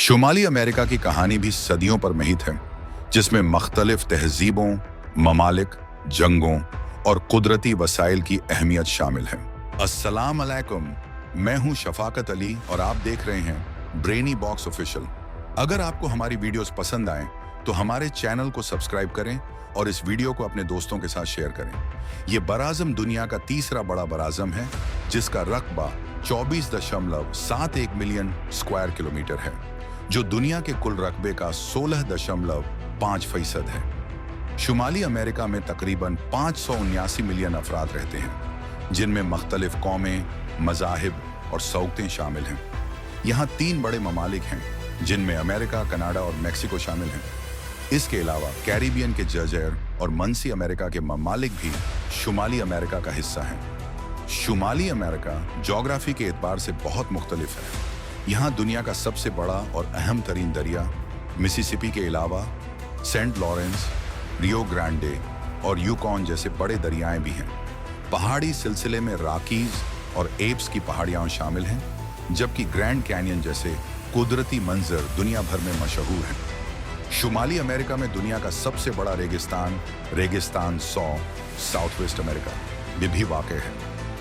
शुमाली America की कहानी भी सदियों पर महित है, जिसमें मुख्तलिफ तहजीबों, ममालिक, जंगों और कुदरती वसाइल की अहमियत शामिल है। अस्सलाम अलैकुम, मैं हूं शफाकत अली और आप देख रहे हैं ब्रेनी बॉक्स ऑफिशियल। अगर आपको हमारी वीडियोस पसंद आए तो हमारे चैनल को सब्सक्राइब करें और इस वीडियो को अपने दोस्तों के साथ शेयर करें। ये बराज़म दुनिया का तीसरा बड़ा बराज़म है, जिसका रकबा 24.71 मिलियन स्क्वायर किलोमीटर है, जो दुनिया के कुल रकबे का 16.5% है। शुमाली अमेरिका में तकरीबन 579 मिलियन अफराद रहते हैं, जिनमें मुख्तलिफ कौमें, मज़ाहिब और सौगतें शामिल हैं। यहाँ 3 बड़े ममालिक हैं, जिनमें अमेरिका, कनाडा और मेक्सिको शामिल हैं। इसके अलावा कैरिबियन के जज़ीरे और मनसी अमेरिका के ममालिक भी शुमाली अमेरिका का हिस्सा हैं। शुमाली अमेरिका जोग्राफी के एतबार से बहुत मुख्तलिफ है। यहाँ दुनिया का सबसे बड़ा और अहम तरीन दरिया मिसिसिपी के अलावा सेंट लॉरेंस, रियो ग्रांडे और यूकॉन जैसे बड़े दरियाएं भी हैं। पहाड़ी सिलसिले में रॉकीज और एप्स की पहाड़ियाँ शामिल हैं, जबकि ग्रैंड कैनियन जैसे कुदरती मंजर दुनिया भर में मशहूर हैं। शुमाली अमेरिका में दुनिया का सबसे बड़ा रेगिस्तान साउथ वेस्ट अमेरिका में भी वाक़ है।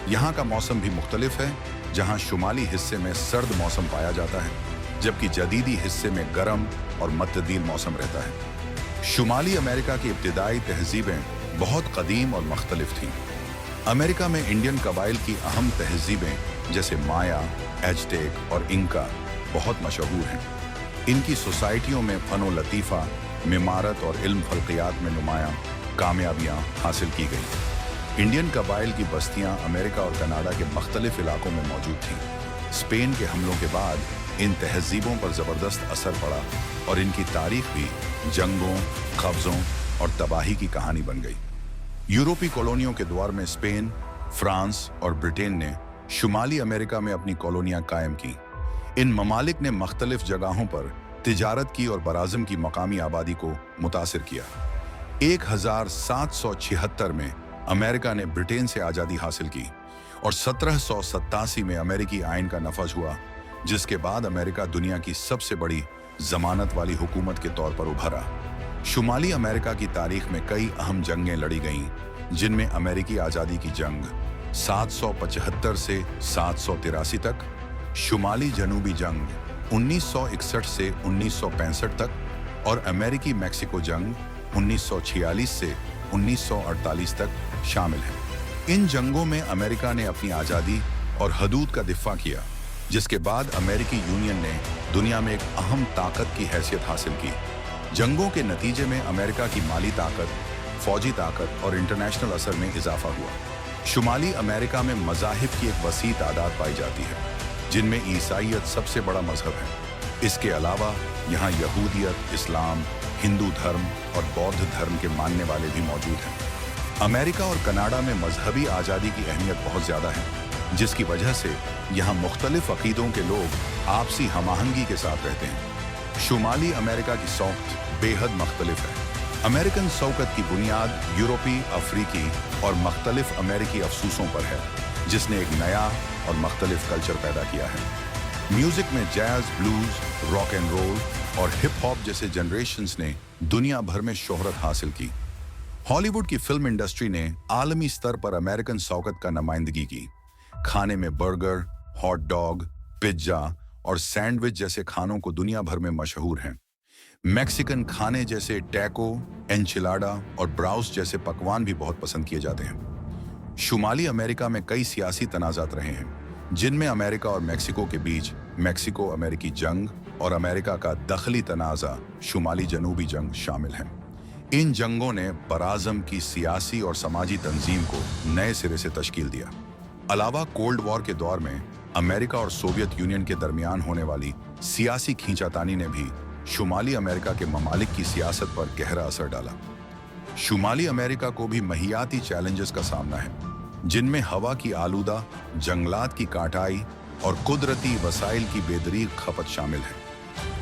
यहाँ का मौसम भी मुख्तलिफ है, जहाँ शुमाली हिस्से में सर्द मौसम पाया जाता है, जबकि जदीदी हिस्से में गर्म और मतदील मौसम रहता है। शुमाली अमेरिका की इब्तिदाई तहजीबें बहुत कदीम और मुख्तलिफ थीं। अमेरिका में इंडियन कबाइल की अहम तहजीबें जैसे माया, एज़टेक और इंका बहुत मशहूर हैं। इनकी सोसाइटियों में फ़नो लतीफ़ा, मिमारत और इल्म फल्कियात में नुमायाँ कामयाबियाँ हासिल की गई। इंडियन कबाइल की बस्तियाँ अमेरिका और कनाडा के मुख्तलिफ इलाकों में मौजूद थीं। स्पेन के हमलों के बाद इन तहजीबों पर ज़बरदस्त असर पड़ा और इनकी तारीख भी जंगों, कब्ज़ों और तबाही की कहानी बन गई। यूरोपी कॉलोनियों के दौर में स्पेन, फ्रांस और ब्रिटेन ने शुमाली अमेरिका में अपनी कॉलोनियाँ कायम की। इन ममालिक ने मुख्तलिफ जगहों पर तिजारत की और बराज़म की मकामी आबादी को मुतासिर किया। 1776 में अमेरिका ने ब्रिटेन से आज़ादी हासिल की और 1787 में अमेरिकी आइन का नफज हुआ, जिसके बाद अमेरिका दुनिया की सबसे बड़ी जमानत वाली हुकूमत के तौर पर उभरा। शुमाली अमेरिका की तारीख में कई अहम जंगें लड़ी गईं, जिनमें अमेरिकी आज़ादी की जंग 775 से 783 तक, शुमाली जनूबी जंग 1961 से 1965 तक और अमेरिकी मैक्सिको जंग 1946 से 1948 तक शामिल है। इन जंगों में अमेरिका ने अपनी आज़ादी और हदूद का दिफा किया, जिसके बाद अमेरिकी यूनियन ने दुनिया में एक अहम ताकत की हैसियत हासिल की। जंगों के नतीजे में अमेरिका की माली ताकत, फौजी ताकत और इंटरनेशनल असर में इजाफा हुआ। शुमाली अमेरिका में मज़ाहिब की एक वसी तादाद पाई जाती है, जिनमें ईसाईयत सबसे बड़ा मजहब है। इसके अलावा यहाँ यहूदियत, इस्लाम, हिंदू धर्म और बौद्ध धर्म के मानने वाले भी मौजूद हैं। अमेरिका और कनाडा में मजहबी आज़ादी की अहमियत बहुत ज़्यादा है, जिसकी वजह से यहाँ मुख्तलिफ अक़ीदों के लोग आपसी हमाहंगी के साथ रहते हैं। शुमाली अमेरिका की सौक़त बेहद मुख्तलिफ है। अमेरिकन सौक़त की बुनियाद यूरोपी, अफ्रीकी और मुख्तलिफ अमेरिकी अफसूसों पर है, जिसने एक नया और मुख्तलिफ कल्चर पैदा किया है। म्यूज़िक में jazz, blues, rock and roll और हिप हॉप जैसे जनरेशन्स ने दुनिया भर में शोहरत हासिल की। हॉलीवुड की फिल्म इंडस्ट्री ने आलमी स्तर पर अमेरिकन सौक़त का नुमाइंदगी की। खाने में बर्गर, हॉट डॉग, पिज्ज़ा और सैंडविच जैसे खानों को दुनिया भर में मशहूर हैं। मैक्सिकन खाने जैसे टैको, एनचिलाडा और ब्राउस जैसे पकवान भी बहुत पसंद किए जाते हैं। शुमाली अमेरिका में कई सियासी तनाज़ात रहे हैं, जिनमें अमेरिका और मेक्सिको के बीच मेक्सिको अमेरिकी जंग और अमेरिका का दखली तनाज़ा शुमाली जनूबी जंग शामिल हैं। इन जंगों ने बराज़म की सियासी और समाजी तंजीम को नए सिरे से तश्कील दिया। अलावा कोल्ड वॉर के दौर में अमेरिका और सोवियत यूनियन के दरमियान होने वाली सियासी खींचातानी ने भी शुमाली अमेरिका के ममालिक की सियासत पर गहरा असर डाला। शुमाली अमेरिका को भी महियाती चैलेंजेस का सामना है, जिनमें हवा की आलूदा, जंगलात की काटाई और कुदरती वसाइल की बेदरीग खपत शामिल है।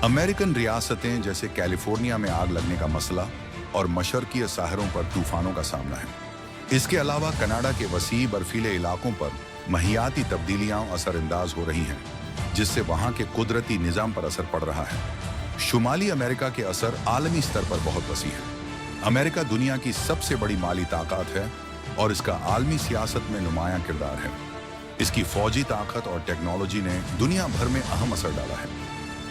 अमेरिकन रियासतें जैसे कैलिफोर्निया में आग लगने का मसला और मशरकीय साहरों पर तूफानों का सामना है। इसके अलावा कनाडा के वसी बर्फीले इलाकों पर महियाती तब्दीलियां असरअंदाज हो रही हैं। जिससे वहां के कुदरती निजाम पर असर पड़ रहा है। शुमाली अमेरिका के असर आलमी स्तर पर बहुत वसी है। अमेरिका दुनिया की सबसे बड़ी माली ताकत है और इसका आलमी सियासत में नुमायां किरदार है। इसकी फौजी ताकत और टेक्नोलॉजी ने दुनिया भर में अहम असर डाला है।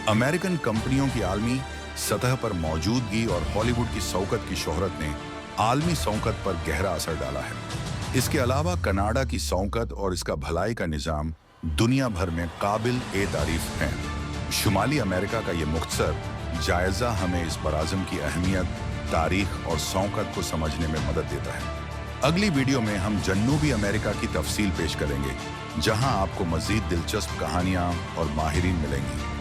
अमेरिकन कंपनियों की आलमी सतह पर मौजूदगी और हॉलीवुड की शौकत की शोहरत ने आलमी शौकत पर गहरा असर डाला है। इसके अलावा कनाडा की शौकत और इसका भलाई का निज़ाम दुनिया भर में काबिल ए तारीफ है। शुमाली अमेरिका का ये मुख्तसर जायज़ा हमें इस बराज़म की अहमियत, तारीख और शौकत को समझने में मदद देता है। अगली वीडियो में हम जनूबी अमेरिका की तफसील पेश करेंगे, जहां आपको मज़ीद दिलचस्प कहानियां और माहिरीन मिलेंगी।